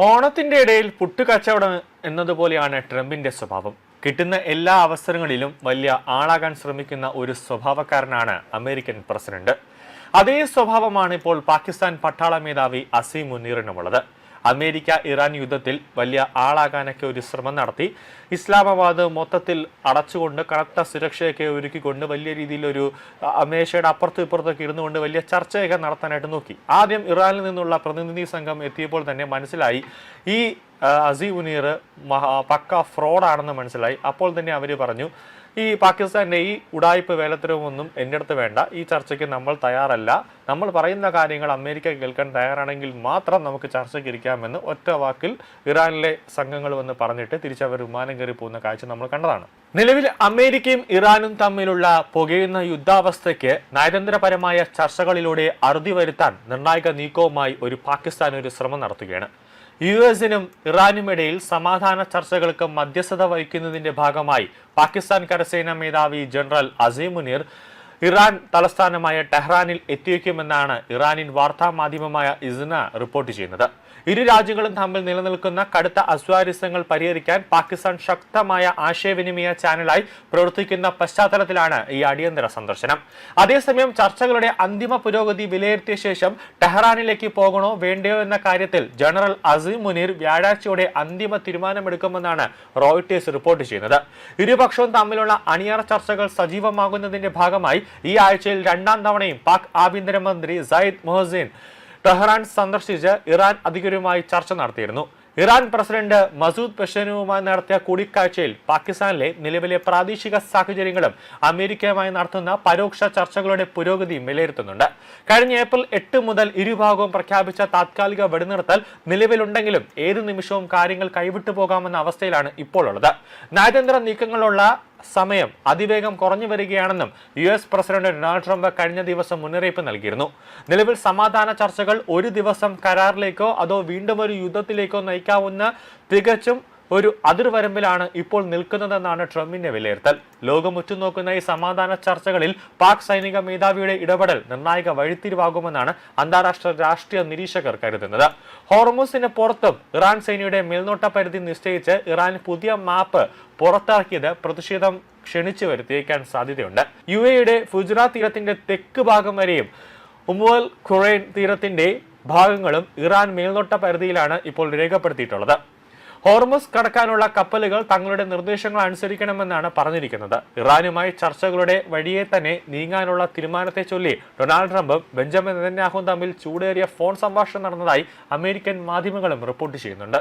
ഓണത്തിന്റെ ഇടയിൽ പുട്ടുകച്ചവടം എന്നതുപോലെയാണ് ട്രംപിന്റെ സ്വഭാവം. കിട്ടുന്ന എല്ലാ അവസരങ്ങളിലും വലിയ ആളാകാൻ ശ്രമിക്കുന്ന ഒരു സ്വഭാവക്കാരനാണ് അമേരിക്കൻ പ്രസിഡന്റ്. അതേ സ്വഭാവമാണ് ഇപ്പോൾ പാകിസ്ഥാൻ പട്ടാള മേധാവി അസീം മുനീറിനുമുള്ളത്. അമേരിക്ക ഇറാൻ യുദ്ധത്തിൽ വലിയ ആളാകാനൊക്കെ ഒരു ശ്രമം നടത്തി. ഇസ്ലാമാബാദ് മൊത്തത്തിൽ അടച്ചുകൊണ്ട് കനത്ത സുരക്ഷയൊക്കെ ഒരുക്കിക്കൊണ്ട് വലിയ രീതിയിലൊരു അമേരിക്കയുടെ അപ്പുറത്തും ഇപ്പുറത്തൊക്കെ ഇരുന്നുകൊണ്ട് വലിയ ചർച്ചയൊക്കെ നടത്താനായിട്ട് നോക്കി. ആദ്യം ഇറാനിൽ നിന്നുള്ള പ്രതിനിധി സംഘം എത്തിയപ്പോൾ തന്നെ മനസ്സിലായി ഈ അസീം മുനീർ പക്ക ഫ്രോഡാണെന്ന് മനസ്സിലായി. അപ്പോൾ തന്നെ അവർ പറഞ്ഞു, ഈ പാകിസ്ഥാന്റെ ഈ ഉടായ്പ വേലത്തരവൊന്നും എൻ്റെ അടുത്ത് വേണ്ട, ഈ ചർച്ചയ്ക്ക് നമ്മൾ തയ്യാറല്ല, നമ്മൾ പറയുന്ന കാര്യങ്ങൾ അമേരിക്ക കേൾക്കാൻ തയ്യാറാണെങ്കിൽ മാത്രം നമുക്ക് ചർച്ചയ്ക്ക് ഇരിക്കാമെന്ന് ഒറ്റ വാക്കിൽ ഇറാനിലെ സംഘങ്ങൾ വന്ന് പറഞ്ഞിട്ട് തിരിച്ചവർ വിമാനം കയറി പോകുന്ന കാഴ്ച നമ്മൾ കണ്ടതാണ്. നിലവിൽ അമേരിക്കയും ഇറാനും തമ്മിലുള്ള പുകയുന്ന യുദ്ധാവസ്ഥയ്ക്ക് നയതന്ത്രപരമായ ചർച്ചകളിലൂടെ അറുതി വരുത്താൻ നിർണായക നീക്കവുമായി പാകിസ്ഥാൻ ഒരു ശ്രമം നടത്തുകയാണ്. യുഎസിനും ഇറാനുമിടയിൽ സമാധാന ചർച്ചകൾക്ക് മധ്യസ്ഥത വഹിക്കുന്നതിന്റെ ഭാഗമായി പാകിസ്ഥാൻ കരസേനാ മേധാവി ജനറൽ അസീം മുനീർ ഇറാൻ തലസ്ഥാനമായ ടെഹ്റാനിൽ എത്തിയേക്കുമെന്നാണ് ഇറാനിൻ വാർത്താ മാധ്യമമായ ഇസ്ന റിപ്പോർട്ട് ചെയ്യുന്നത്. ഇരു രാജ്യങ്ങളും തമ്മിൽ നിലനിൽക്കുന്ന കടുത്ത അസ്വാരസ്യങ്ങൾ പരിഹരിക്കാൻ പാകിസ്ഥാൻ ശക്തമായ ആശയവിനിമയ ചാനലായി പ്രവർത്തിക്കുന്ന പശ്ചാത്തലത്തിലാണ് ഈ അടിയന്തര സന്ദർശനം. അതേസമയം ചർച്ചകളുടെ അന്തിമ പുരോഗതി വിലയിരുത്തിയ ശേഷം ടെഹ്റാനിലേക്ക് പോകണോ വേണ്ടയോ എന്ന കാര്യത്തിൽ ജനറൽ അസീം മുനീർ വ്യാഴാഴ്ചയോടെ അന്തിമ തീരുമാനമെടുക്കുമെന്നാണ് റോയിട്ടേഴ്സ് റിപ്പോർട്ട് ചെയ്യുന്നത്. ഇരുപക്ഷവും തമ്മിലുള്ള അണിയറ ചർച്ചകൾ സജീവമാകുന്നതിന്റെ ഭാഗമായി ഈ ആഴ്ചയിൽ രണ്ടാം തവണയും പാക് ആഭ്യന്തരമന്ത്രി സയ്യിദ് മൊഹസിൻ ടെഹ്റാൻ സന്ദർശിച്ച് ഇറാൻ അധികൃതരുമായി ചർച്ച നടത്തിയിരുന്നു. ഇറാൻ പ്രസിഡന്റ് മസൂദ് പെഷനുമായി നടത്തിയ കൂടിക്കാഴ്ചയിൽ പാകിസ്ഥാനിലെ നിലവിലെ പ്രാദേശിക സാഹചര്യങ്ങളും അമേരിക്കയുമായി നടത്തുന്ന പരോക്ഷ ചർച്ചകളുടെ പുരോഗതിയും വിലയിരുത്തുന്നുണ്ട്. കഴിഞ്ഞ ഏപ്രിൽ 8 മുതൽ ഇരുഭാഗവും പ്രഖ്യാപിച്ച താത്കാലിക വെടിനിർത്തൽ നിലവിലുണ്ടെങ്കിലും ഏതു നിമിഷവും കാര്യങ്ങൾ കൈവിട്ടു പോകാമെന്ന അവസ്ഥയിലാണ് ഇപ്പോൾ ഉള്ളത്. നയതന്ത്ര നീക്കങ്ങളുള്ള സമയം അതിവേഗം കുറഞ്ഞു വരികയാണെന്നും US പ്രസിഡന്റ് ഡൊണാൾഡ് ട്രംപ് കഴിഞ്ഞ ദിവസം മുന്നറിയിപ്പ് നൽകിയിരുന്നു. നിലവിൽ സമാധാന ചർച്ചകൾ ഒരു ദിവസം കരാറിലേക്കോ അതോ വീണ്ടും ഒരു യുദ്ധത്തിലേക്കോ നയിക്കാവുന്ന തികച്ചും ഒരു അതിർവരമ്പിലാണ് ഇപ്പോൾ നിൽക്കുന്നതെന്നാണ് ട്രംപിന്റെ വിലയിരുത്തൽ. ലോകം ഉറ്റുനോക്കുന്ന ഈ സമാധാന ചർച്ചകളിൽ പാക് സൈനിക മേധാവിയുടെ ഇടപെടൽ നിർണായക വഴിത്തിരിവാകുമെന്നാണ് അന്താരാഷ്ട്ര രാഷ്ട്രീയ നിരീക്ഷകർ കരുതുന്നത്. ഹോർമുസിന് പുറത്തും ഇറാൻ സേനയുടെ മേൽനോട്ട പരിധി നിശ്ചയിച്ച് ഇറാൻ പുതിയ മാപ്പ് പുറത്തിറക്കിയത് പ്രതിഷേധം ക്ഷണിച്ചു വരുത്തിയേക്കാൻ സാധ്യതയുണ്ട്. UAEയുടെ ഫുജ്റാത്ത് തീരത്തിന്റെ തെക്ക് ഭാഗം വരെയും ഉമുൽ ഖുറൈൻ തീരത്തിന്റെ ഭാഗങ്ങളും ഇറാൻ മേൽനോട്ട പരിധിയിലാണ് ഇപ്പോൾ രേഖപ്പെടുത്തിയിട്ടുള്ളത്. ഹോർമുസ് കടക്കാനുള്ള കപ്പലുകൾ തങ്ങളുടെ നിർദ്ദേശങ്ങൾ അനുസരിക്കണമെന്നാണ് പറഞ്ഞിരിക്കുന്നത്. ഇറാനുമായി ചർച്ചകളുടെ വഴിയെ തന്നെ നീങ്ങാനുള്ള തീരുമാനത്തെ ചൊല്ലി ഡൊണാൾഡ് ട്രംപും ബെഞ്ചമിൻ നെതന്യാഹുവും തമ്മിൽ ചൂടേറിയ ഫോൺ സംഭാഷണം നടന്നതായി അമേരിക്കൻ മാധ്യമങ്ങളും റിപ്പോർട്ട് ചെയ്യുന്നുണ്ട്.